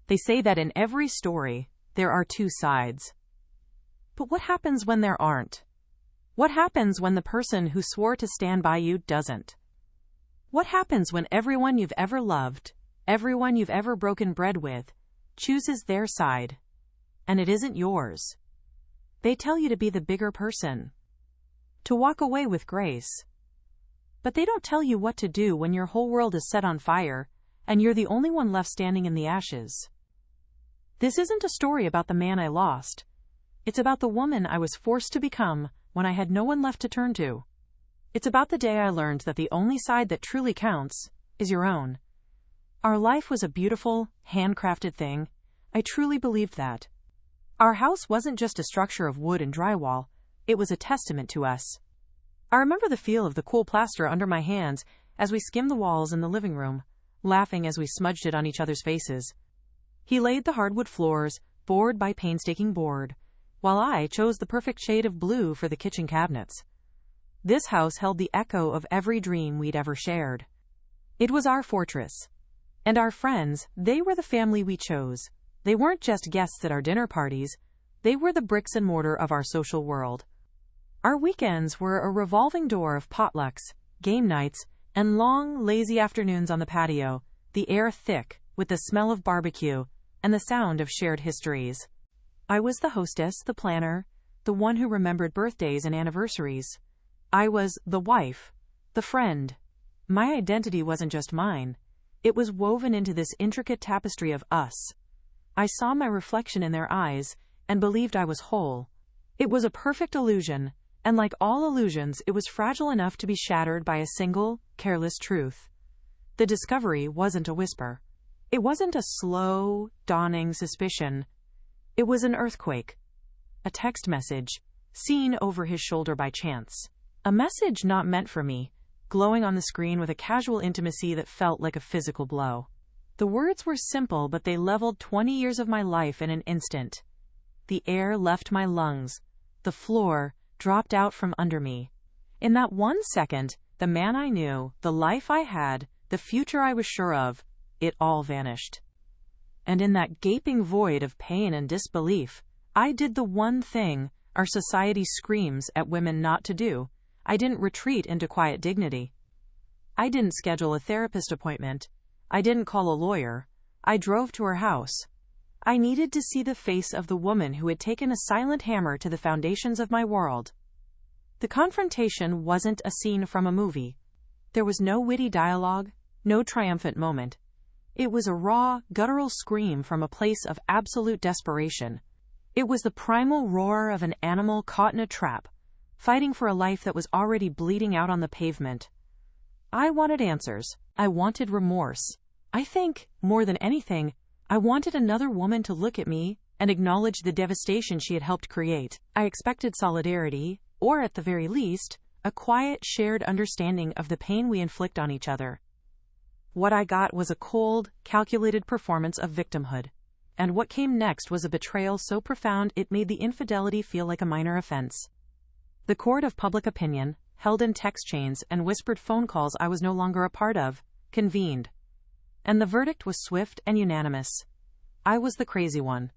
They say that in every story, there are two sides. But what happens when there aren't? What happens when the person who swore to stand by you doesn't? What happens when everyone you've ever loved, everyone you've ever broken bread with, chooses their side, and it isn't yours? They tell you to be the bigger person, to walk away with grace. But they don't tell you what to do when your whole world is set on fire, and you're the only one left standing in the ashes. This isn't a story about the man I lost. It's about the woman I was forced to become when I had no one left to turn to. It's about the day I learned that the only side that truly counts is your own. Our life was a beautiful, handcrafted thing. I truly believed that. Our house wasn't just a structure of wood and drywall, it was a testament to us. I remember the feel of the cool plaster under my hands as we skimmed the walls in the living room, laughing as we smudged it on each other's faces. He laid the hardwood floors, board by painstaking board, while I chose the perfect shade of blue for the kitchen cabinets. This house held the echo of every dream we'd ever shared. It was our fortress. And our friends, they were the family we chose. They weren't just guests at our dinner parties, they were the bricks and mortar of our social world. Our weekends were a revolving door of potlucks, game nights, and long, lazy afternoons on the patio, the air thick with the smell of barbecue and the sound of shared histories. I was the hostess, the planner, the one who remembered birthdays and anniversaries. I was the wife, the friend. My identity wasn't just mine. It was woven into this intricate tapestry of us. I saw my reflection in their eyes and believed I was whole. It was a perfect illusion, and like all illusions, it was fragile enough to be shattered by a single, careless truth. The discovery wasn't a whisper. It wasn't a slow, dawning suspicion. It was an earthquake. A text message, seen over his shoulder by chance. A message not meant for me, glowing on the screen with a casual intimacy that felt like a physical blow. The words were simple, but they leveled 20 years of my life in an instant. The air left my lungs. The floor dropped out from under me. In that 1 second, the man I knew, the life I had, the future I was sure of, it all vanished. And in that gaping void of pain and disbelief, I did the one thing our society screams at women not to do. I didn't retreat into quiet dignity. I didn't schedule a therapist appointment. I didn't call a lawyer. I drove to her house. I needed to see the face of the woman who had taken a silent hammer to the foundations of my world. The confrontation wasn't a scene from a movie. There was no witty dialogue, no triumphant moment. It was a raw, guttural scream from a place of absolute desperation. It was the primal roar of an animal caught in a trap, fighting for a life that was already bleeding out on the pavement. I wanted answers. I wanted remorse. I think, more than anything, I wanted another woman to look at me and acknowledge the devastation she had helped create. I expected solidarity, or at the very least, a quiet, shared understanding of the pain we inflict on each other. What I got was a cold, calculated performance of victimhood. And what came next was a betrayal so profound it made the infidelity feel like a minor offense. The court of public opinion, held in text chains and whispered phone calls I was no longer a part of, convened. And the verdict was swift and unanimous. I was the crazy one.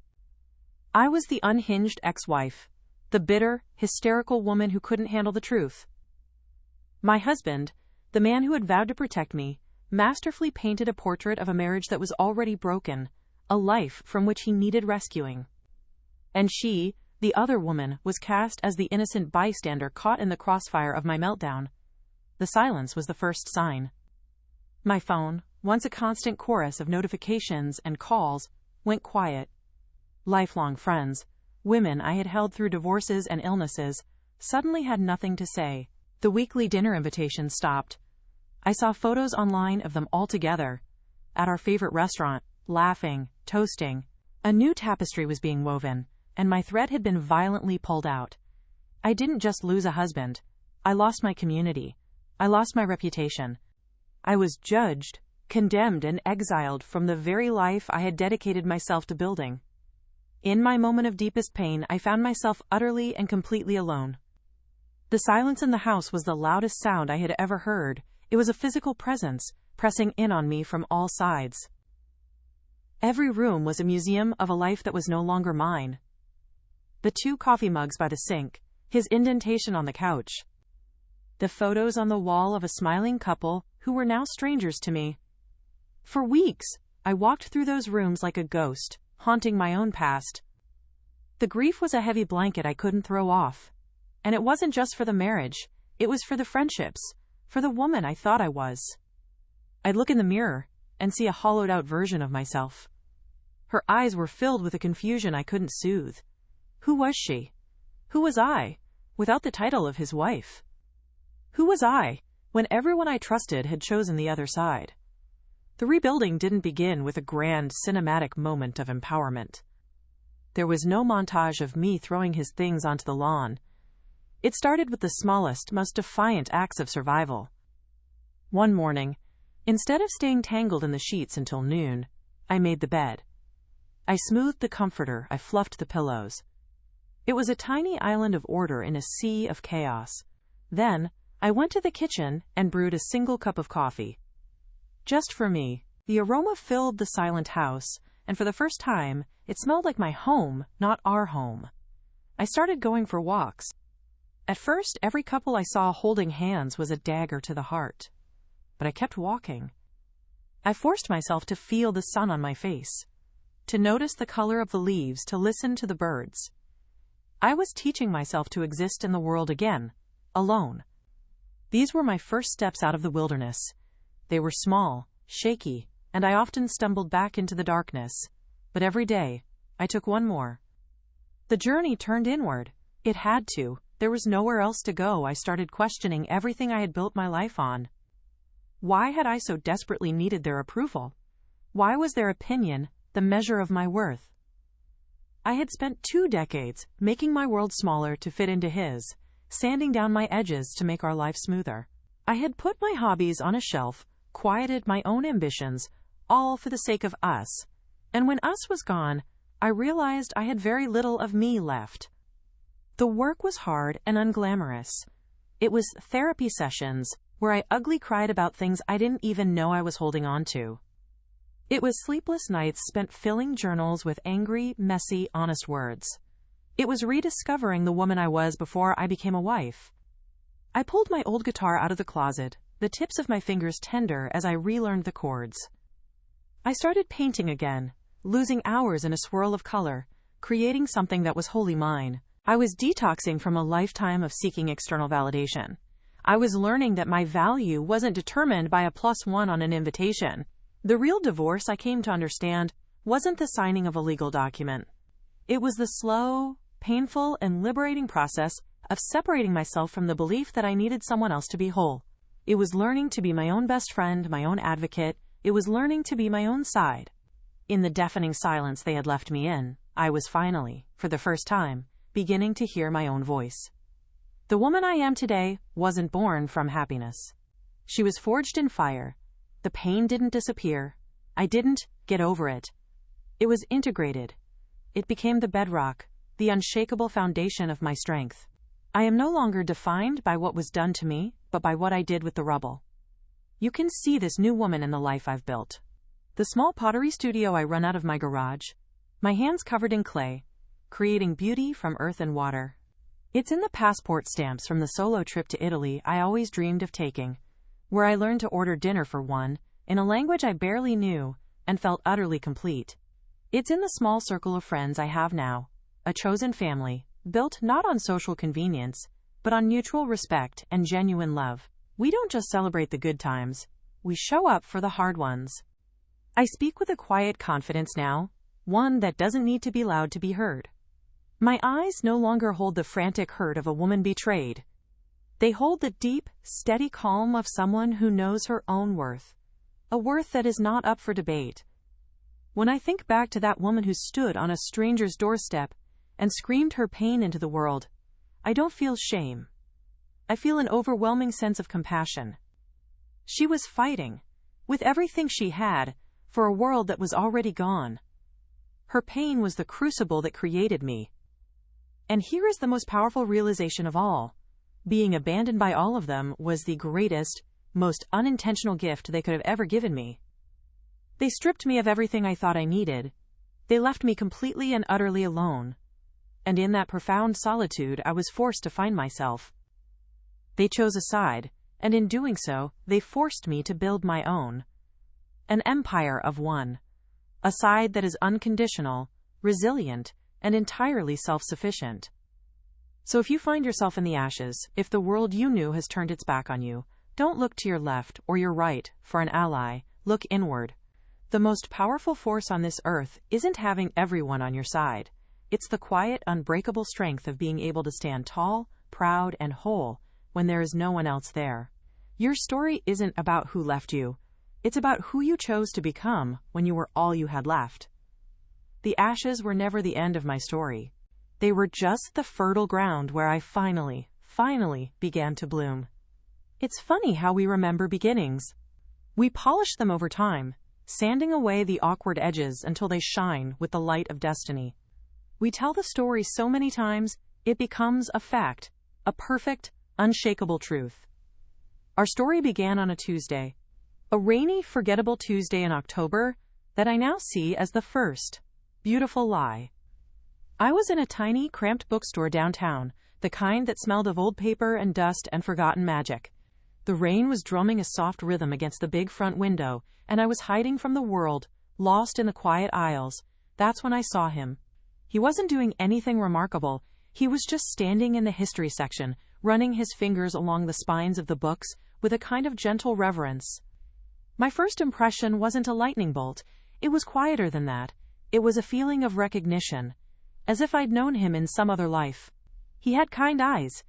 I was the unhinged ex-wife, the bitter, hysterical woman who couldn't handle the truth. My husband, the man who had vowed to protect me, masterfully painted a portrait of a marriage that was already broken, a life from which he needed rescuing. And she, the other woman, was cast as the innocent bystander caught in the crossfire of my meltdown. The silence was the first sign. My phone, once a constant chorus of notifications and calls, went quiet. Lifelong friends, women I had held through divorces and illnesses, suddenly had nothing to say. The weekly dinner invitations stopped. I saw photos online of them all together, at our favorite restaurant, laughing, toasting. A new tapestry was being woven, and my thread had been violently pulled out. I didn't just lose a husband. I lost my community. I lost my reputation. I was judged, condemned, and exiled from the very life I had dedicated myself to building. In my moment of deepest pain, I found myself utterly and completely alone. The silence in the house was the loudest sound I had ever heard. It was a physical presence, pressing in on me from all sides. Every room was a museum of a life that was no longer mine. The 2 coffee mugs by the sink, his indentation on the couch. The photos on the wall of a smiling couple who were now strangers to me. For weeks, I walked through those rooms like a ghost, haunting my own past. The grief was a heavy blanket I couldn't throw off. And it wasn't just for the marriage, it was for the friendships, for the woman I thought I was. I'd look in the mirror and see a hollowed-out version of myself. Her eyes were filled with a confusion I couldn't soothe. Who was she? Who was I, without the title of his wife? Who was I, when everyone I trusted had chosen the other side? The rebuilding didn't begin with a grand cinematic moment of empowerment. There was no montage of me throwing his things onto the lawn. It started with the smallest, most defiant acts of survival. One morning, instead of staying tangled in the sheets until noon, I made the bed. I smoothed the comforter, I fluffed the pillows. It was a tiny island of order in a sea of chaos. Then, I went to the kitchen and brewed a single cup of coffee. Just for me. The aroma filled the silent house, and for the first time, it smelled like my home, not our home. I started going for walks. At first, every couple I saw holding hands was a dagger to the heart. But I kept walking. I forced myself to feel the sun on my face, to notice the color of the leaves, to listen to the birds. I was teaching myself to exist in the world again, alone. These were my first steps out of the wilderness. They were small, shaky, and I often stumbled back into the darkness. But every day, I took one more. The journey turned inward. It had to. There was nowhere else to go. I started questioning everything I had built my life on. Why had I so desperately needed their approval? Why was their opinion the measure of my worth? I had spent 2 decades making my world smaller to fit into his, sanding down my edges to make our life smoother. I had put my hobbies on a shelf, quieted my own ambitions, all for the sake of us. And when us was gone, I realized I had very little of me left. The work was hard and unglamorous. It was therapy sessions where I ugly cried about things I didn't even know I was holding on to. It was sleepless nights spent filling journals with angry, messy, honest words. It was rediscovering the woman I was before I became a wife. I pulled my old guitar out of the closet, the tips of my fingers tender as I relearned the chords. I started painting again, losing hours in a swirl of color, creating something that was wholly mine. I was detoxing from a lifetime of seeking external validation. I was learning that my value wasn't determined by a +1 on an invitation. The real divorce, I came to understand, wasn't the signing of a legal document. It was the slow, painful, and liberating process of separating myself from the belief that I needed someone else to be whole. It was learning to be my own best friend, my own advocate. It was learning to be my own side. In the deafening silence they had left me in, I was finally, for the first time, beginning to hear my own voice. The woman I am today wasn't born from happiness. She was forged in fire. The pain didn't disappear. I didn't get over it. It was integrated. It became the bedrock, the unshakable foundation of my strength. I am no longer defined by what was done to me, but by what I did with the rubble. You can see this new woman in the life I've built. The small pottery studio I run out of my garage, my hands covered in clay, creating beauty from earth and water. It's in the passport stamps from the solo trip to Italy I always dreamed of taking, where I learned to order dinner for one, in a language I barely knew, and felt utterly complete. It's in the small circle of friends I have now, a chosen family, built not on social convenience, but on mutual respect and genuine love. We don't just celebrate the good times, we show up for the hard ones. I speak with a quiet confidence now, one that doesn't need to be loud to be heard. My eyes no longer hold the frantic hurt of a woman betrayed. They hold the deep, steady calm of someone who knows her own worth, a worth that is not up for debate. When I think back to that woman who stood on a stranger's doorstep and screamed her pain into the world, I don't feel shame. I feel an overwhelming sense of compassion. She was fighting, with everything she had, for a world that was already gone. Her pain was the crucible that created me. And here is the most powerful realization of all. Being abandoned by all of them was the greatest, most unintentional gift they could have ever given me. They stripped me of everything I thought I needed. They left me completely and utterly alone. And in that profound solitude, I was forced to find myself. They chose a side, and in doing so, they forced me to build my own. An empire of one. A side that is unconditional, resilient, and entirely self-sufficient. So if you find yourself in the ashes, if the world you knew has turned its back on you, don't look to your left or your right for an ally, look inward. The most powerful force on this earth isn't having everyone on your side. It's the quiet, unbreakable strength of being able to stand tall, proud, and whole when there is no one else there. Your story isn't about who left you. It's about who you chose to become when you were all you had left. The ashes were never the end of my story. They were just the fertile ground where I finally began to bloom. It's funny how we remember beginnings. We polish them over time, sanding away the awkward edges until they shine with the light of destiny. We tell the story so many times, it becomes a fact, a perfect, unshakable truth. Our story began on a Tuesday, a rainy, forgettable Tuesday in October that I now see as the first beautiful lie. I was in a tiny, cramped bookstore downtown, the kind that smelled of old paper and dust and forgotten magic. The rain was drumming a soft rhythm against the big front window, and I was hiding from the world, lost in the quiet aisles. That's when I saw him. He wasn't doing anything remarkable. He was just standing in the history section, running his fingers along the spines of the books with a kind of gentle reverence. My first impression wasn't a lightning bolt. It was quieter than that. It was a feeling of recognition, as if I'd known him in some other life. He had kind eyes.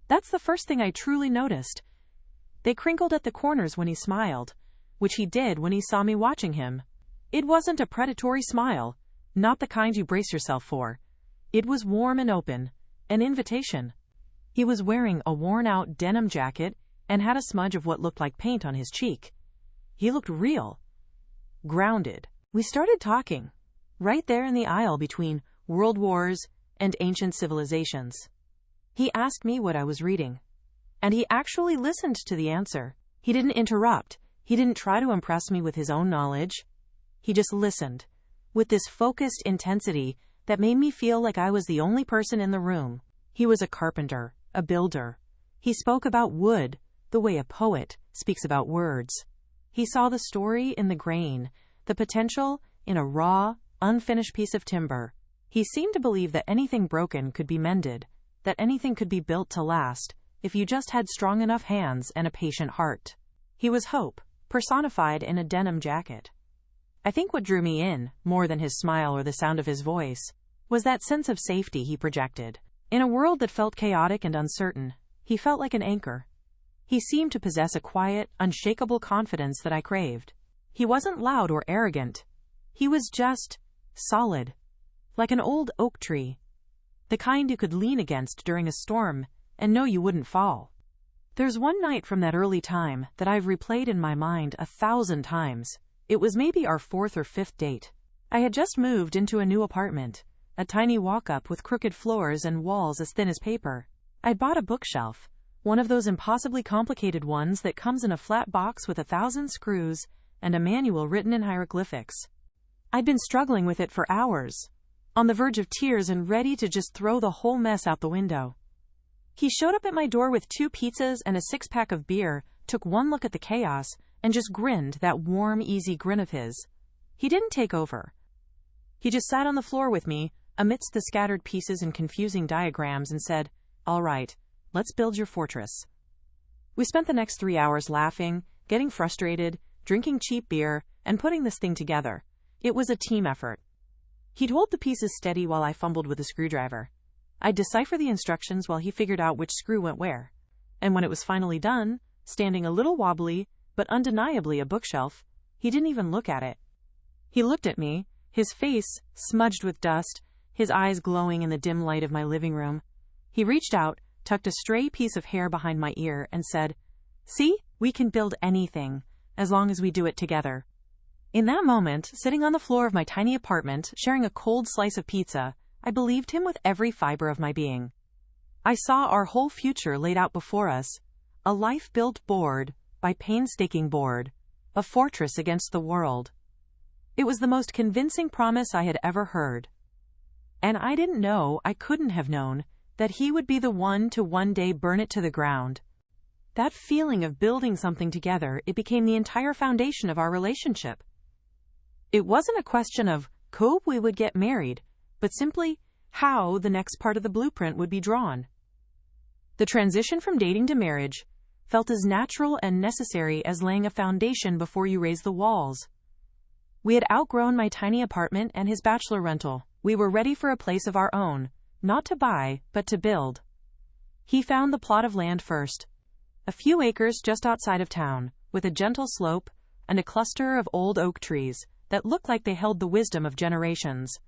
That's the first thing I truly noticed. They crinkled at the corners when he smiled, which he did when he saw me watching him. It wasn't a predatory smile, not the kind you brace yourself for. It was warm and open, an invitation. He was wearing a worn-out denim jacket and had a smudge of what looked like paint on his cheek. He looked real, grounded. We started talking, right there in the aisle between world wars and ancient civilizations. He asked me what I was reading, and he actually listened to the answer. He didn't interrupt. He didn't try to impress me with his own knowledge. He just listened, with this focused intensity that made me feel like I was the only person in the room. He was a carpenter, a builder. He spoke about wood, the way a poet speaks about words. He saw the story in the grain, the potential in a raw, unfinished piece of timber. He seemed to believe that anything broken could be mended, that anything could be built to last, if you just had strong enough hands and a patient heart. He was hope, personified in a denim jacket. I think what drew me in, more than his smile or the sound of his voice, was that sense of safety he projected. In a world that felt chaotic and uncertain, he felt like an anchor. He seemed to possess a quiet, unshakable confidence that I craved. He wasn't loud or arrogant. He was just solid, like an old oak tree, the kind you could lean against during a storm and know you wouldn't fall. There's one night from that early time that I've replayed in my mind 1,000 times. It was maybe our 4th or 5th date. I had just moved into a new apartment, a tiny walk-up with crooked floors and walls as thin as paper. I'd bought a bookshelf, one of those impossibly complicated ones that comes in a flat box with 1,000 screws and a manual written in hieroglyphics. I'd been struggling with it for hours, on the verge of tears and ready to just throw the whole mess out the window. He showed up at my door with 2 pizzas and a 6-pack of beer, took one look at the chaos, and just grinned, that warm, easy grin of his. He didn't take over. He just sat on the floor with me, amidst the scattered pieces and confusing diagrams, and said, "All right, let's build your fortress." We spent the next 3 hours laughing, getting frustrated, drinking cheap beer, and putting this thing together. It was a team effort. He'd hold the pieces steady while I fumbled with a screwdriver. I'd decipher the instructions while he figured out which screw went where. And when it was finally done, standing a little wobbly, but undeniably a bookshelf, he didn't even look at it. He looked at me, his face smudged with dust, his eyes glowing in the dim light of my living room. He reached out, tucked a stray piece of hair behind my ear, and said, "See, we can build anything, as long as we do it together." In that moment, sitting on the floor of my tiny apartment, sharing a cold slice of pizza, I believed him with every fiber of my being. I saw our whole future laid out before us, a life built board by painstaking board, a fortress against the world. It was the most convincing promise I had ever heard. And I didn't know, I couldn't have known, that he would be the one to one day burn it to the ground. That feeling of building something together, it became the entire foundation of our relationship. It wasn't a question of could we would get married, but simply how the next part of the blueprint would be drawn. The transition from dating to marriage felt as natural and necessary as laying a foundation before you raise the walls. We had outgrown my tiny apartment and his bachelor rental. We were ready for a place of our own, not to buy, but to build. He found the plot of land first, a few acres just outside of town, with a gentle slope and a cluster of old oak trees that looked like they held the wisdom of generations.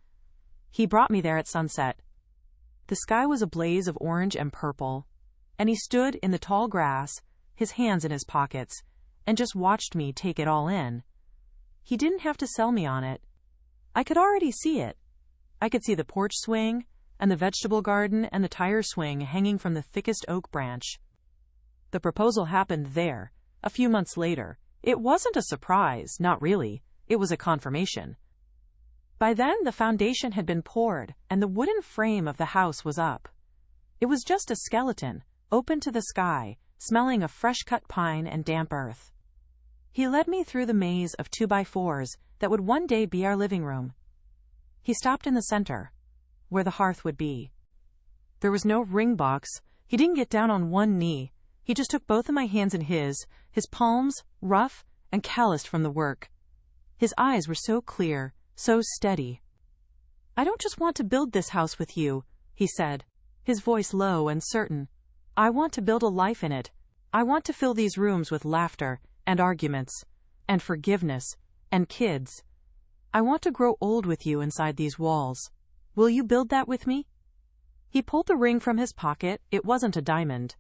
He brought me there at sunset. The sky was a blaze of orange and purple, and he stood in the tall grass, his hands in his pockets, and just watched me take it all in. He didn't have to sell me on it. I could already see it. I could see the porch swing, and the vegetable garden, and the tire swing hanging from the thickest oak branch. The proposal happened there, a few months later. It wasn't a surprise, not really. It was a confirmation. By then, the foundation had been poured, and the wooden frame of the house was up. It was just a skeleton, open to the sky, smelling of fresh-cut pine and damp earth. He led me through the maze of 2x4s that would one day be our living room. He stopped in the center, where the hearth would be. There was no ring box. He didn't get down on one knee. He just took both of my hands in his palms, rough and calloused from the work. His eyes were so clear, so steady. "I don't just want to build this house with you," he said, his voice low and certain. "I want to build a life in it. I want to fill these rooms with laughter and arguments and forgiveness and kids. I want to grow old with you inside these walls. Will you build that with me?" He pulled the ring from his pocket. It wasn't a diamond.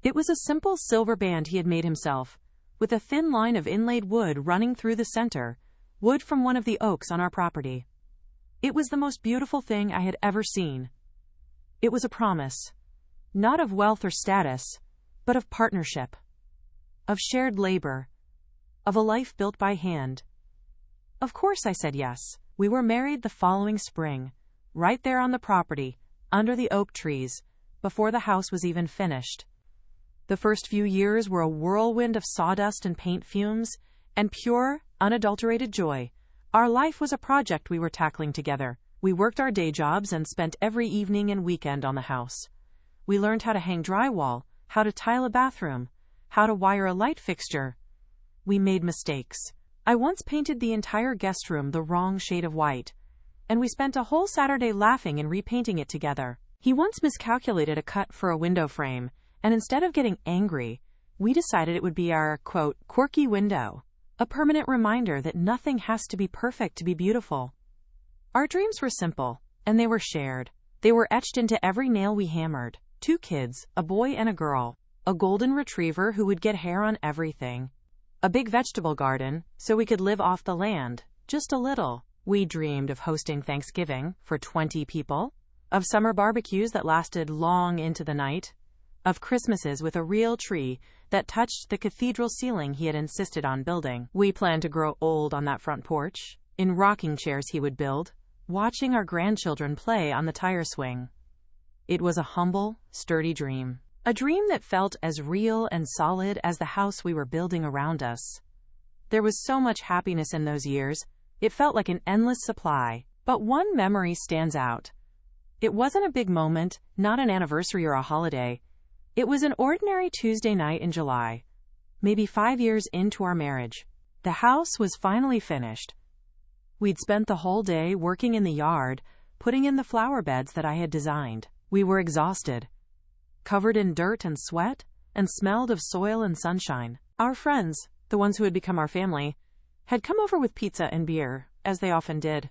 It was a simple silver band he had made himself, with a thin line of inlaid wood running through the center, wood from one of the oaks on our property. It was the most beautiful thing I had ever seen. It was a promise, not of wealth or status, but of partnership, of shared labor, of a life built by hand. Of course I said yes. We were married the following spring, right there on the property, under the oak trees, before the house was even finished. The first few years were a whirlwind of sawdust and paint fumes, and pure, unadulterated joy. Our life was a project we were tackling together. We worked our day jobs and spent every evening and weekend on the house. We learned how to hang drywall, how to tile a bathroom, how to wire a light fixture. We made mistakes. I once painted the entire guest room the wrong shade of white, and we spent a whole Saturday laughing and repainting it together. He once miscalculated a cut for a window frame, and instead of getting angry, we decided it would be our, quote, quirky window, a permanent reminder that nothing has to be perfect to be beautiful. Our dreams were simple, and they were shared. They were etched into every nail we hammered. 2 kids, a boy and a girl, a golden retriever who would get hair on everything, a big vegetable garden so we could live off the land, just a little. We dreamed of hosting Thanksgiving for 20 people, of summer barbecues that lasted long into the night, of Christmases with a real tree that touched the cathedral ceiling he had insisted on building. We planned to grow old on that front porch, in rocking chairs he would build, watching our grandchildren play on the tire swing. It was a humble, sturdy dream. A dream that felt as real and solid as the house we were building around us. There was so much happiness in those years. It felt like an endless supply. But one memory stands out. It wasn't a big moment, not an anniversary or a holiday. It was an ordinary Tuesday night in July, maybe 5 years into our marriage. The house was finally finished. We'd spent the whole day working in the yard, putting in the flower beds that I had designed. We were exhausted, covered in dirt and sweat, and smelled of soil and sunshine. Our friends, the ones who had become our family, had come over with pizza and beer, as they often did.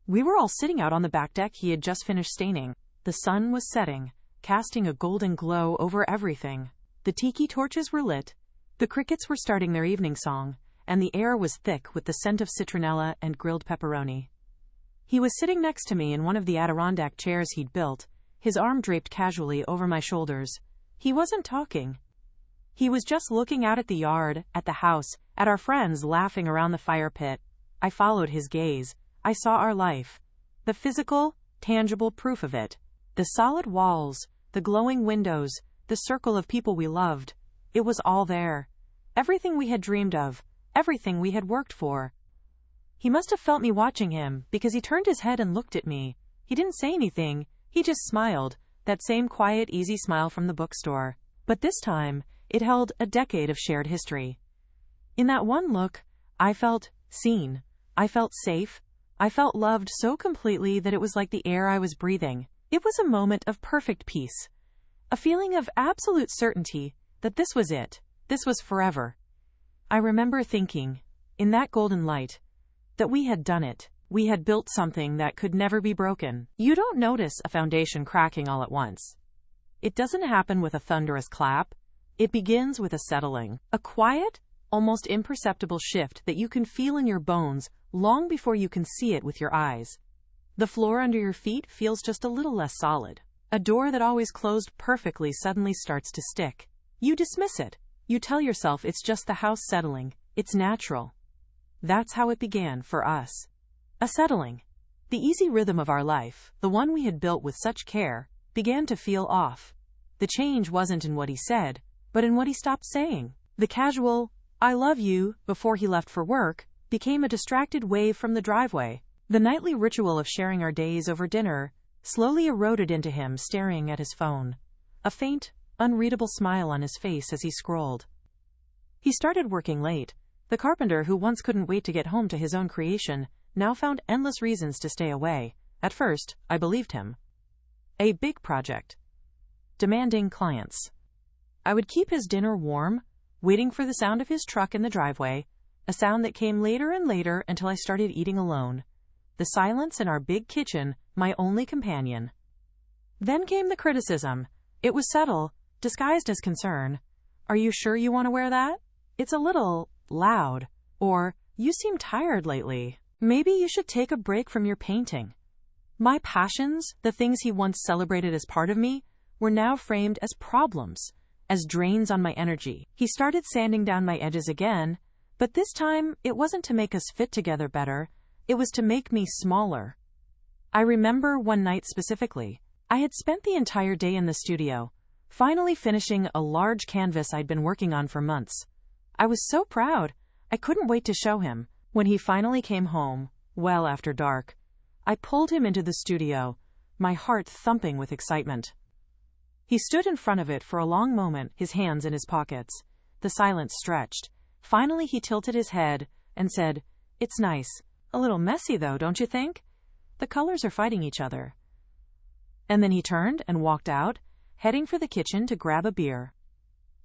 We were all sitting out on the back deck he had just finished staining. The sun was setting, casting a golden glow over everything. The tiki torches were lit, the crickets were starting their evening song, and the air was thick with the scent of citronella and grilled pepperoni. He was sitting next to me in one of the Adirondack chairs he'd built, his arm draped casually over my shoulders. He wasn't talking. He was just looking out at the yard, at the house, at our friends laughing around the fire pit. I followed his gaze. I saw our life. The physical, tangible proof of it. The solid walls, the glowing windows, the circle of people we loved. It was all there. Everything we had dreamed of, everything we had worked for. He must have felt me watching him, because he turned his head and looked at me. He didn't say anything, he just smiled, that same quiet, easy smile from the bookstore. But this time, it held a decade of shared history. In that one look, I felt seen. I felt safe. I felt loved so completely that it was like the air I was breathing. It was a moment of perfect peace. A feeling of absolute certainty that this was it. This was forever. I remember thinking, in that golden light, that we had done it. We had built something that could never be broken. You don't notice a foundation cracking all at once. It doesn't happen with a thunderous clap. It begins with a settling, a quiet, almost imperceptible shift that you can feel in your bones long before you can see it with your eyes. The floor under your feet feels just a little less solid. A door that always closed perfectly suddenly starts to stick. You dismiss it. You tell yourself it's just the house settling. It's natural. That's how it began for us. A settling. The easy rhythm of our life, the one we had built with such care, began to feel off. The change wasn't in what he said, but in what he stopped saying. The casual, "I love you," before he left for work, became a distracted wave from the driveway. The nightly ritual of sharing our days over dinner slowly eroded into him staring at his phone, a faint, unreadable smile on his face as he scrolled. He started working late. The carpenter who once couldn't wait to get home to his own creation now found endless reasons to stay away. At first, I believed him. A big project. Demanding clients. I would keep his dinner warm, waiting for the sound of his truck in the driveway, a sound that came later and later until I started eating alone. The silence in our big kitchen, my only companion. Then came the criticism. It was subtle, disguised as concern. "Are you sure you want to wear that? It's a little loud." Or, "You seem tired lately. Maybe you should take a break from your painting." My passions, the things he once celebrated as part of me, were now framed as problems, as drains on my energy. He started sanding down my edges again, but this time it wasn't to make us fit together better, it was to make me smaller. I remember one night specifically. I had spent the entire day in the studio, finally finishing a large canvas I'd been working on for months. I was so proud, I couldn't wait to show him. When he finally came home, well after dark, I pulled him into the studio, my heart thumping with excitement. He stood in front of it for a long moment, his hands in his pockets. The silence stretched. Finally he tilted his head and said, "It's nice. A little messy though, don't you think? The colors are fighting each other." And then he turned and walked out, heading for the kitchen to grab a beer.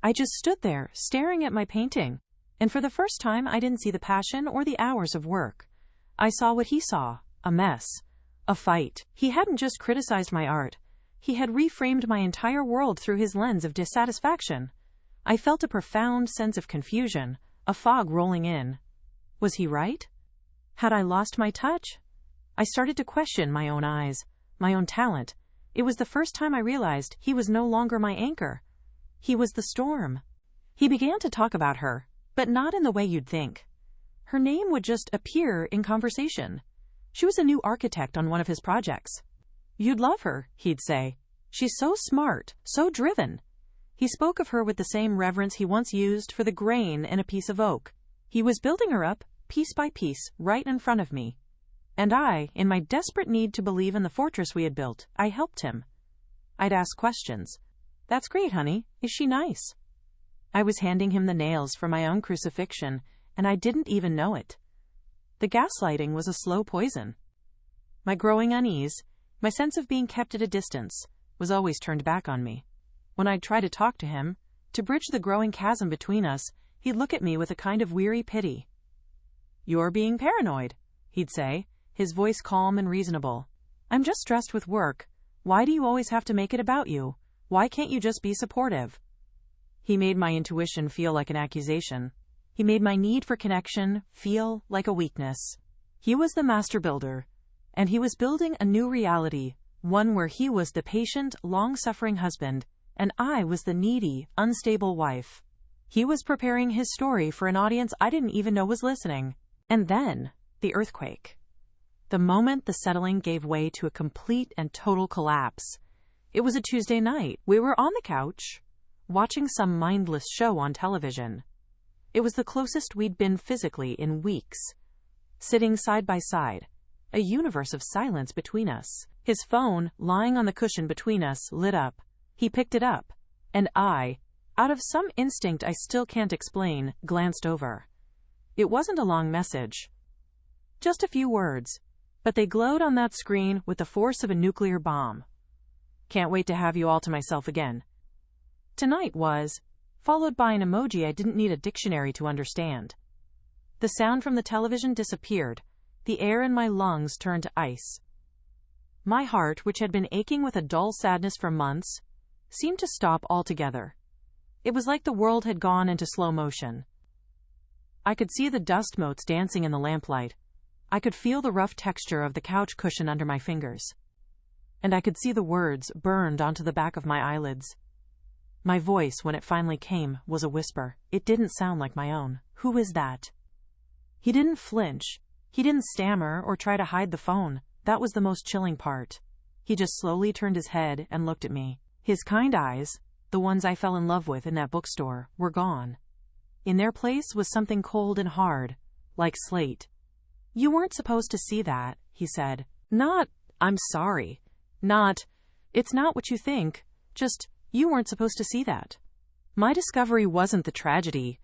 I just stood there, staring at my painting, and for the first time I didn't see the passion or the hours of work. I saw what he saw, a mess, a fight. He hadn't just criticized my art, he had reframed my entire world through his lens of dissatisfaction. I felt a profound sense of confusion, a fog rolling in. Was he right? Had I lost my touch? I started to question my own eyes, my own talent. It was the first time I realized he was no longer my anchor. He was the storm. He began to talk about her, but not in the way you'd think. Her name would just appear in conversation. She was a new architect on one of his projects. "You'd love her," he'd say. "She's so smart, so driven." He spoke of her with the same reverence he once used for the grain in a piece of oak. He was building her up, piece by piece, right in front of me. And I, in my desperate need to believe in the fortress we had built, I helped him. I'd ask questions. "That's great, honey. Is she nice?" I was handing him the nails for my own crucifixion, and I didn't even know it. The gaslighting was a slow poison. My growing unease, my sense of being kept at a distance, was always turned back on me. When I'd try to talk to him, to bridge the growing chasm between us, he'd look at me with a kind of weary pity. "You're being paranoid," he'd say, his voice calm and reasonable. "I'm just stressed with work. Why do you always have to make it about you? Why can't you just be supportive?" He made my intuition feel like an accusation. He made my need for connection feel like a weakness. He was the master builder, and he was building a new reality, one where he was the patient, long-suffering husband, and I was the needy, unstable wife. He was preparing his story for an audience I didn't even know was listening. And then, The earthquake. The moment the settling gave way to a complete and total collapse. It was a Tuesday night. We were on the couch, watching some mindless show on television. It was the closest we'd been physically in weeks. Sitting side by side, a universe of silence between us. His phone, lying on the cushion between us, lit up. He picked it up, and I, out of some instinct I still can't explain, glanced over. It wasn't a long message. Just a few words, but they glowed on that screen with the force of a nuclear bomb. Can't wait to have you all to myself again. Tonight was, followed by an emoji I didn't need a dictionary to understand. The sound from the television disappeared. The air in my lungs turned to ice. My heart, which had been aching with a dull sadness for months, seemed to stop altogether. It was like the world had gone into slow motion. I could see the dust motes dancing in the lamplight. I could feel the rough texture of the couch cushion under my fingers. And I could see the words burned onto the back of my eyelids. My voice, when it finally came, was a whisper. It didn't sound like my own. Who is that? He didn't flinch. He didn't stammer or try to hide the phone. That was the most chilling part. He just slowly turned his head and looked at me. His kind eyes, the ones I fell in love with in that bookstore, were gone. In their place was something cold and hard, like slate. You weren't supposed to see that, he said. Not, I'm sorry. Not, it's not what you think. Just, you weren't supposed to see that. My discovery wasn't the tragedy.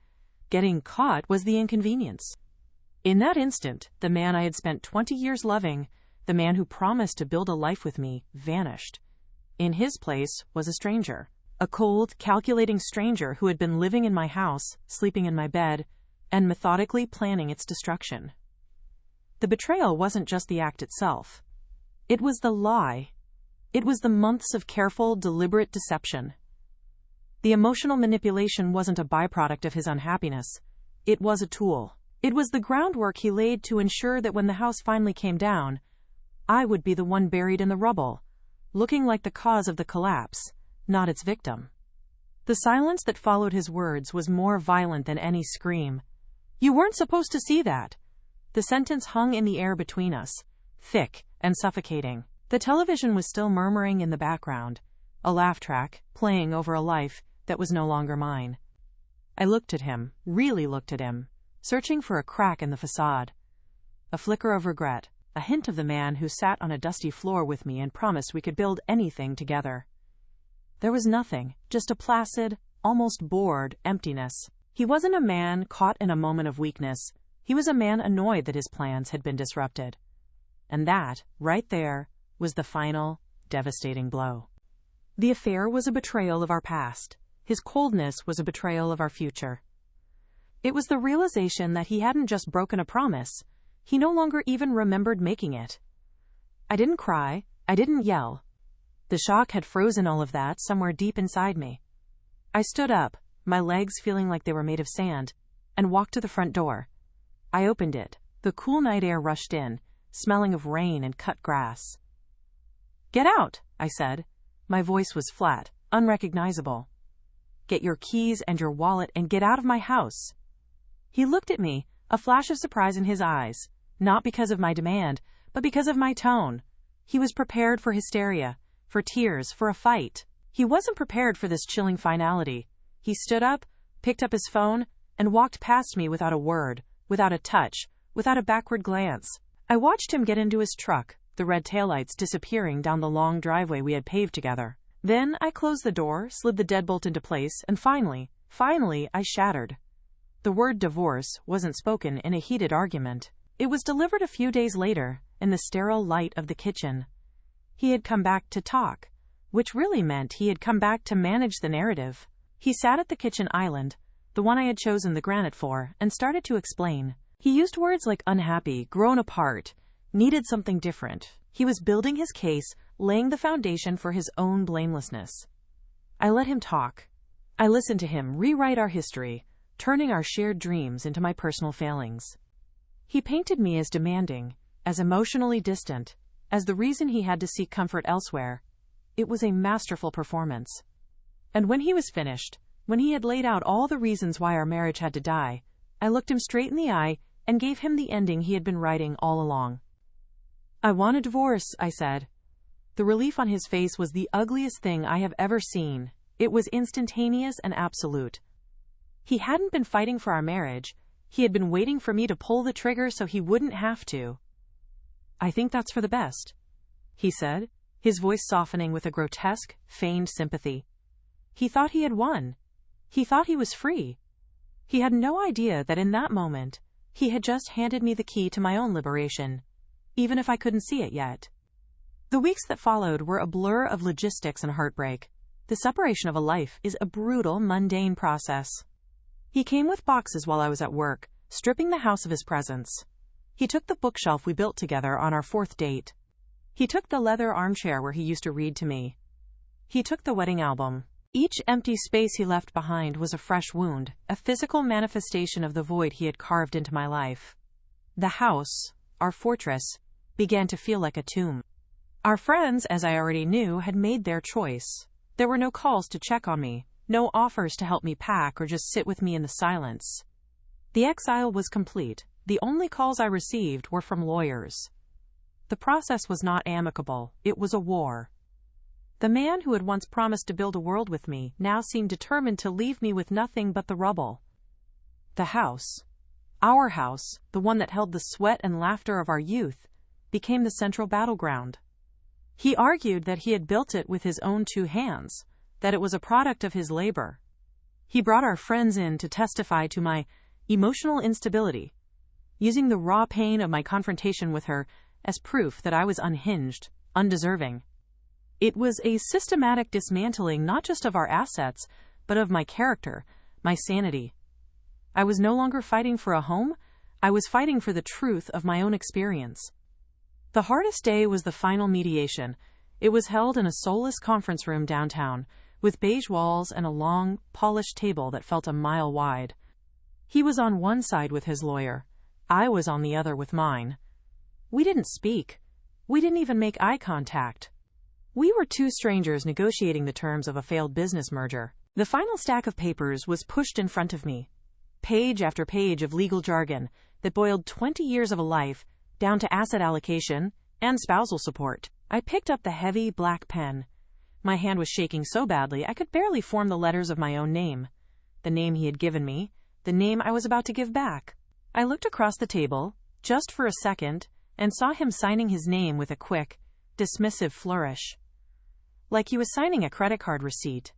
Getting caught was the inconvenience. In that instant, the man I had spent 20 years loving, the man who promised to build a life with me, vanished. In his place was a stranger. A cold, calculating stranger who had been living in my house, sleeping in my bed, and methodically planning its destruction. The betrayal wasn't just the act itself. It was the lie. It was the months of careful, deliberate deception. The emotional manipulation wasn't a byproduct of his unhappiness. It was a tool. It was the groundwork he laid to ensure that when the house finally came down, I would be the one buried in the rubble, looking like the cause of the collapse, not its victim. The silence that followed his words was more violent than any scream. You weren't supposed to see that. The sentence hung in the air between us, thick and suffocating. The television was still murmuring in the background, a laugh track playing over a life that was no longer mine. I looked at him, really looked at him, searching for a crack in the facade. A flicker of regret, a hint of the man who sat on a dusty floor with me and promised we could build anything together. There was nothing, just a placid, almost bored emptiness. He wasn't a man caught in a moment of weakness. He was a man annoyed that his plans had been disrupted. And that, right there, was the final, devastating blow. The affair was a betrayal of our past. His coldness was a betrayal of our future. It was the realization that he hadn't just broken a promise, he no longer even remembered making it. I didn't cry, I didn't yell. The shock had frozen all of that somewhere deep inside me. I stood up, my legs feeling like they were made of sand, and walked to the front door. I opened it. The cool night air rushed in, smelling of rain and cut grass. Get out, I said. My voice was flat, unrecognizable. Get your keys and your wallet and get out of my house. He looked at me, a flash of surprise in his eyes, not because of my demand, but because of my tone. He was prepared for hysteria, for tears, for a fight. He wasn't prepared for this chilling finality. He stood up, picked up his phone, and walked past me without a word, without a touch, without a backward glance. I watched him get into his truck, the red taillights disappearing down the long driveway we had paved together. Then I closed the door, slid the deadbolt into place, and finally, I shattered. The word divorce wasn't spoken in a heated argument. It was delivered a few days later, in the sterile light of the kitchen. He had come back to talk, which really meant he had come back to manage the narrative. He sat at the kitchen island, the one I had chosen the granite for, and started to explain. He used words like unhappy, grown apart, needed something different. He was building his case, laying the foundation for his own blamelessness. I let him talk. I listened to him rewrite our history, turning our shared dreams into my personal failings. He painted me as demanding, as emotionally distant, as the reason he had to seek comfort elsewhere. It was a masterful performance. And when he was finished, when he had laid out all the reasons why our marriage had to die, I looked him straight in the eye, and gave him the ending he had been writing all along. "I want a divorce," I said. The relief on his face was the ugliest thing I have ever seen. It was instantaneous and absolute. He hadn't been fighting for our marriage. He had been waiting for me to pull the trigger so he wouldn't have to. "I think that's for the best," he said, his voice softening with a grotesque, feigned sympathy. He thought he had won. He thought he was free. He had no idea that in that moment, he had just handed me the key to my own liberation, even if I couldn't see it yet. The weeks that followed were a blur of logistics and heartbreak. The separation of a life is a brutal, mundane process. He came with boxes while I was at work, stripping the house of his presence. He took the bookshelf we built together on our 4th date. He took the leather armchair where he used to read to me. He took the wedding album. Each empty space he left behind was a fresh wound, a physical manifestation of the void he had carved into my life. The house, our fortress, began to feel like a tomb. Our friends, as I already knew, had made their choice. There were no calls to check on me, no offers to help me pack or just sit with me in the silence. The exile was complete. The only calls I received were from lawyers. The process was not amicable. It was a war. The man who had once promised to build a world with me now seemed determined to leave me with nothing but the rubble. The house, our house, the one that held the sweat and laughter of our youth, became the central battleground. He argued that he had built it with his own 2 hands, that it was a product of his labor. He brought our friends in to testify to my emotional instability, using the raw pain of my confrontation with her as proof that I was unhinged, undeserving. It was a systematic dismantling not just of our assets, but of my character, my sanity. I was no longer fighting for a home, I was fighting for the truth of my own experience. The hardest day was the final mediation. It was held in a soulless conference room downtown, with beige walls and a long, polished table that felt a mile wide. He was on one side with his lawyer. I was on the other with mine. We didn't speak. We didn't even make eye contact. We were 2 strangers negotiating the terms of a failed business merger. The final stack of papers was pushed in front of me. Page after page of legal jargon that boiled 20 years of a life down to asset allocation and spousal support. I picked up the heavy, black pen. My hand was shaking so badly I could barely form the letters of my own name. The name he had given me, the name I was about to give back. I looked across the table, just for a second, and saw him signing his name with a quick, dismissive flourish, like he was signing a credit card receipt.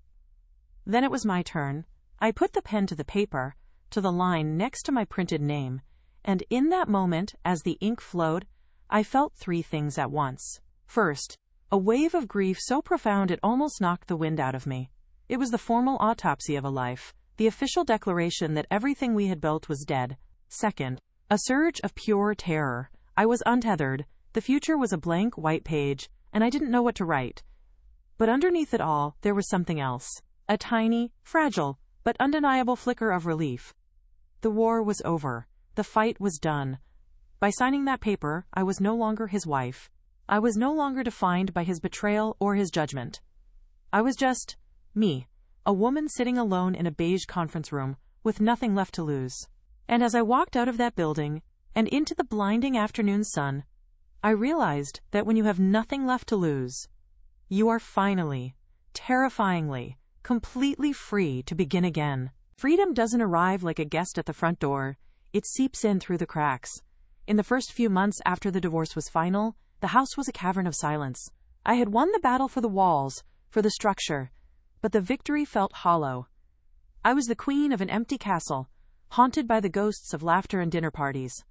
Then it was my turn. I put the pen to the paper, to the line next to my printed name, and in that moment, as the ink flowed, I felt 3 things at once. First, a wave of grief so profound it almost knocked the wind out of me. It was the formal autopsy of a life, the official declaration that everything we had built was dead. Second, a surge of pure terror. I was untethered, the future was a blank white page, and I didn't know what to write. But underneath it all, there was something else. A tiny, fragile, but undeniable flicker of relief. The war was over. The fight was done. By signing that paper, I was no longer his wife. I was no longer defined by his betrayal or his judgment. I was just me, a woman sitting alone in a beige conference room, with nothing left to lose. And as I walked out of that building, and into the blinding afternoon sun, I realized that when you have nothing left to lose, you are finally, terrifyingly, completely free to begin again. Freedom doesn't arrive like a guest at the front door. It seeps in through the cracks. In the first few months after the divorce was final, the house was a cavern of silence. I had won the battle for the walls, for the structure, but the victory felt hollow. I was the queen of an empty castle, haunted by the ghosts of laughter and dinner parties.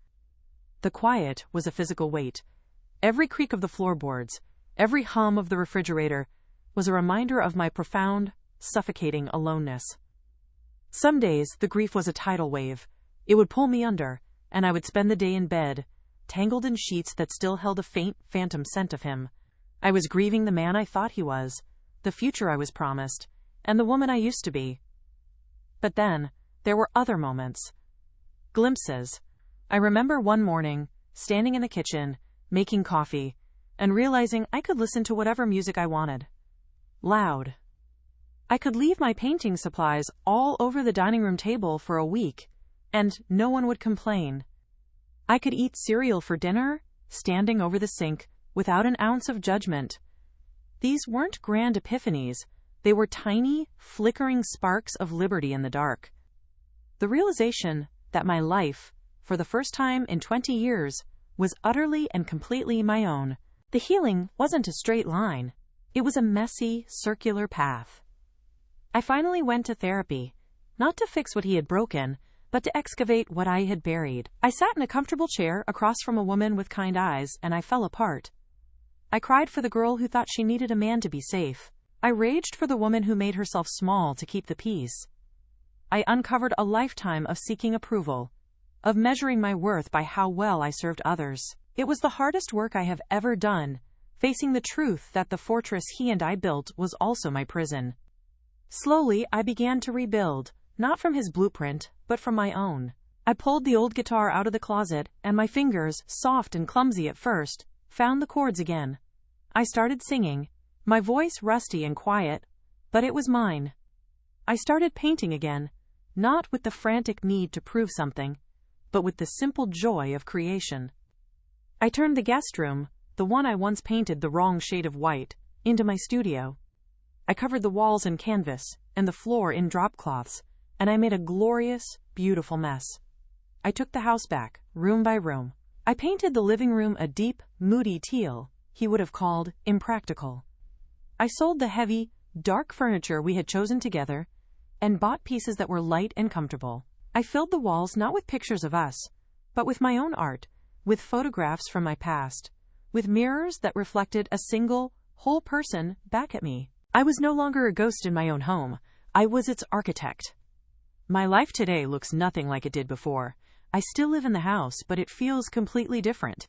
The quiet was a physical weight. Every creak of the floorboards, every hum of the refrigerator, was a reminder of my profound, suffocating aloneness. Some days, the grief was a tidal wave. It would pull me under, and I would spend the day in bed, tangled in sheets that still held a faint, phantom scent of him. I was grieving the man I thought he was, the future I was promised, and the woman I used to be. But then, there were other moments. Glimpses. I remember one morning, standing in the kitchen, making coffee, and realizing I could listen to whatever music I wanted. Loud. I could leave my painting supplies all over the dining room table for a week, and no one would complain. I could eat cereal for dinner, standing over the sink, without an ounce of judgment. These weren't grand epiphanies, they were tiny, flickering sparks of liberty in the dark. The realization that my life, for the first time in 20 years, was utterly and completely my own. The healing wasn't a straight line. It was a messy, circular path. I finally went to therapy, not to fix what he had broken, but to excavate what I had buried. I sat in a comfortable chair across from a woman with kind eyes, and I fell apart. I cried for the girl who thought she needed a man to be safe. I raged for the woman who made herself small to keep the peace. I uncovered a lifetime of seeking approval, of measuring my worth by how well I served others. It was the hardest work I have ever done, facing the truth that the fortress he and I built was also my prison. Slowly, I began to rebuild, not from his blueprint, but from my own. I pulled the old guitar out of the closet, and my fingers, soft and clumsy at first, found the chords again. I started singing, my voice rusty and quiet, but it was mine. I started painting again, not with the frantic need to prove something, but with the simple joy of creation. I turned the guest room, the one I once painted the wrong shade of white, into my studio. I covered the walls in canvas and the floor in drop cloths, and I made a glorious, beautiful mess. I took the house back, room by room. I painted the living room a deep, moody teal he would have called impractical. I sold the heavy, dark furniture we had chosen together and bought pieces that were light and comfortable. I filled the walls not with pictures of us, but with my own art, with photographs from my past, with mirrors that reflected a single, whole person back at me. I was no longer a ghost in my own home. I was its architect. My life today looks nothing like it did before. I still live in the house, but it feels completely different.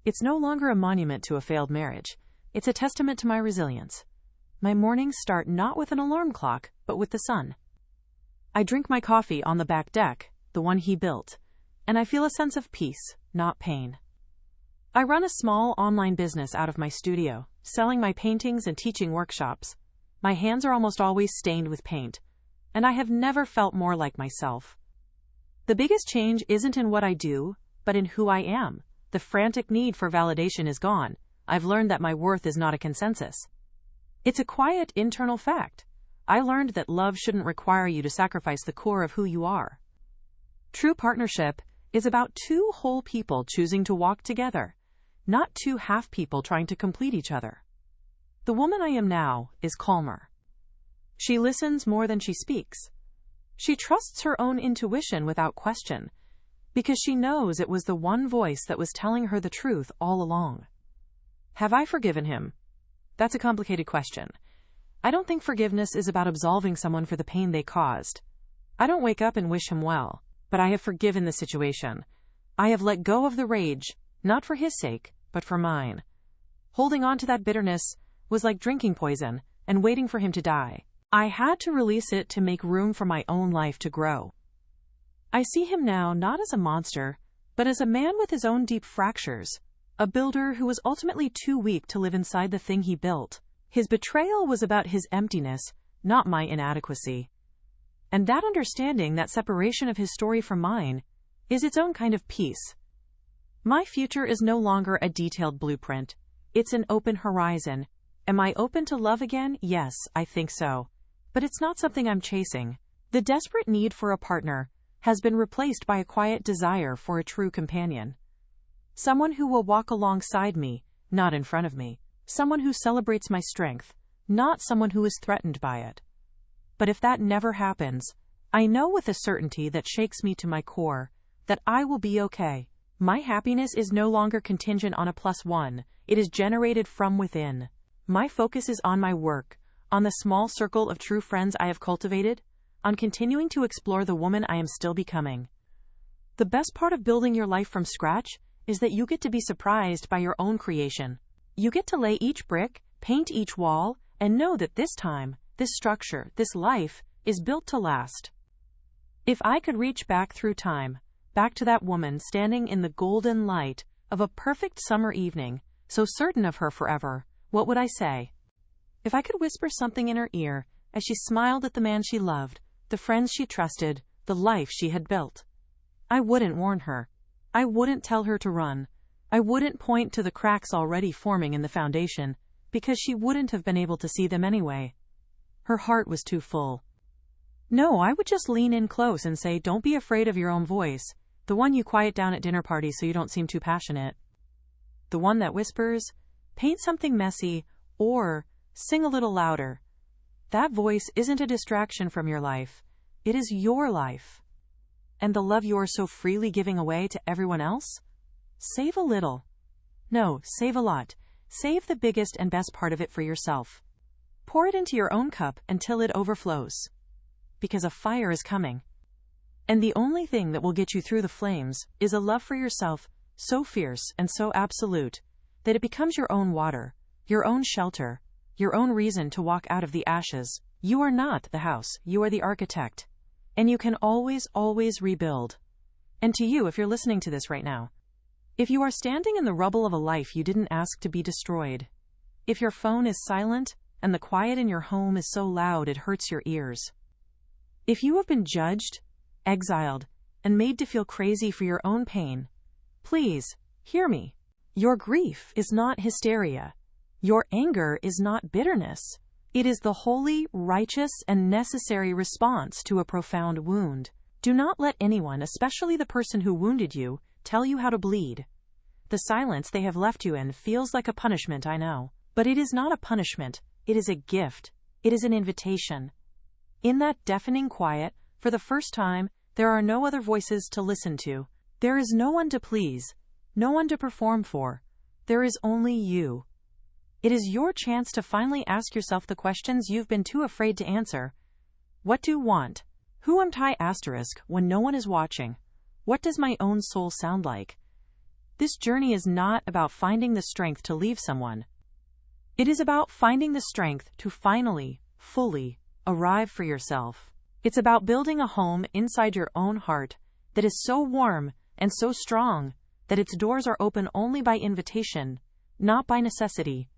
It's no longer a monument to a failed marriage. It's a testament to my resilience. My mornings start not with an alarm clock, but with the sun. I drink my coffee on the back deck, the one he built, and I feel a sense of peace, not pain. I run a small online business out of my studio, selling my paintings and teaching workshops. My hands are almost always stained with paint, and I have never felt more like myself. The biggest change isn't in what I do, but in who I am. The frantic need for validation is gone. I've learned that my worth is not a consensus. It's a quiet internal fact. I learned that love shouldn't require you to sacrifice the core of who you are. True partnership is about two whole people choosing to walk together, not two half people trying to complete each other. The woman I am now is calmer. She listens more than she speaks. She trusts her own intuition without question, because she knows it was the one voice that was telling her the truth all along. Have I forgiven him? That's a complicated question. I don't think forgiveness is about absolving someone for the pain they caused. I don't wake up and wish him well, but I have forgiven the situation. I have let go of the rage, not for his sake, but for mine. Holding on to that bitterness was like drinking poison and waiting for him to die. I had to release it to make room for my own life to grow. I see him now not as a monster, but as a man with his own deep fractures, a builder who was ultimately too weak to live inside the thing he built. His betrayal was about his emptiness, not my inadequacy. And that understanding, that separation of his story from mine, is its own kind of peace. My future is no longer a detailed blueprint. It's an open horizon. Am I open to love again? Yes, I think so. But it's not something I'm chasing. The desperate need for a partner has been replaced by a quiet desire for a true companion. Someone who will walk alongside me, not in front of me. Someone who celebrates my strength, not someone who is threatened by it. But if that never happens, I know with a certainty that shakes me to my core that I will be okay. My happiness is no longer contingent on a +1. It is generated from within. My focus is on my work, on the small circle of true friends I have cultivated, on continuing to explore the woman I am still becoming. The best part of building your life from scratch is that you get to be surprised by your own creation. You get to lay each brick, paint each wall, and know that this time, this structure, this life, is built to last. If I could reach back through time, back to that woman standing in the golden light of a perfect summer evening, so certain of her forever, what would I say? If I could whisper something in her ear as she smiled at the man she loved, the friends she trusted, the life she had built, I wouldn't warn her. I wouldn't tell her to run. I wouldn't point to the cracks already forming in the foundation, because she wouldn't have been able to see them anyway. Her heart was too full. No, I would just lean in close and say, don't be afraid of your own voice, the one you quiet down at dinner parties so you don't seem too passionate. The one that whispers, paint something messy, or sing a little louder. That voice isn't a distraction from your life. It is your life. And the love you are so freely giving away to everyone else? Save a little. No, save a lot. Save the biggest and best part of it for yourself. Pour it into your own cup until it overflows. Because a fire is coming. And the only thing that will get you through the flames is a love for yourself so fierce and so absolute that it becomes your own water, your own shelter, your own reason to walk out of the ashes. You are not the house, you are the architect. And you can always, always rebuild. And to you, if you're listening to this right now, if you are standing in the rubble of a life you didn't ask to be destroyed, if your phone is silent and the quiet in your home is so loud it hurts your ears, if you have been judged, exiled, and made to feel crazy for your own pain, please, hear me. Your grief is not hysteria. Your anger is not bitterness. It is the holy, righteous, and necessary response to a profound wound. Do not let anyone, especially the person who wounded you, tell you how to bleed. The silence they have left you in feels like a punishment, I know. But it is not a punishment. It is a gift. It is an invitation. In that deafening quiet, for the first time, there are no other voices to listen to. There is no one to please, no one to perform for. There is only you. It is your chance to finally ask yourself the questions you've been too afraid to answer. What do you want? Who am I asterisk when no one is watching? What does my own soul sound like? This journey is not about finding the strength to leave someone. It is about finding the strength to finally, fully, arrive for yourself. It's about building a home inside your own heart that is so warm and so strong that its doors are open only by invitation, not by necessity.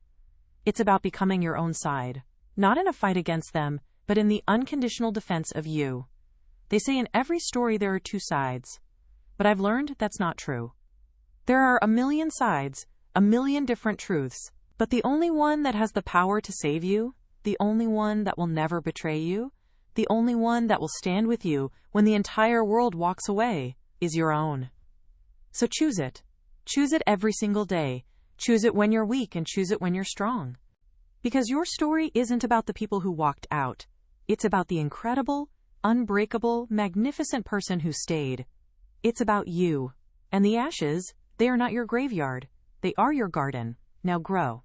It's about becoming your own side, not in a fight against them, but in the unconditional defense of you. They say in every story there are two sides, but I've learned that's not true. There are a million sides, a million different truths, but the only one that has the power to save you, the only one that will never betray you, the only one that will stand with you when the entire world walks away, is your own. So choose it. Choose it every single day. Choose it when you're weak and choose it when you're strong. Because your story isn't about the people who walked out. It's about the incredible, unbreakable, magnificent person who stayed. It's about you. And the ashes, they are not your graveyard. They are your garden. Now grow.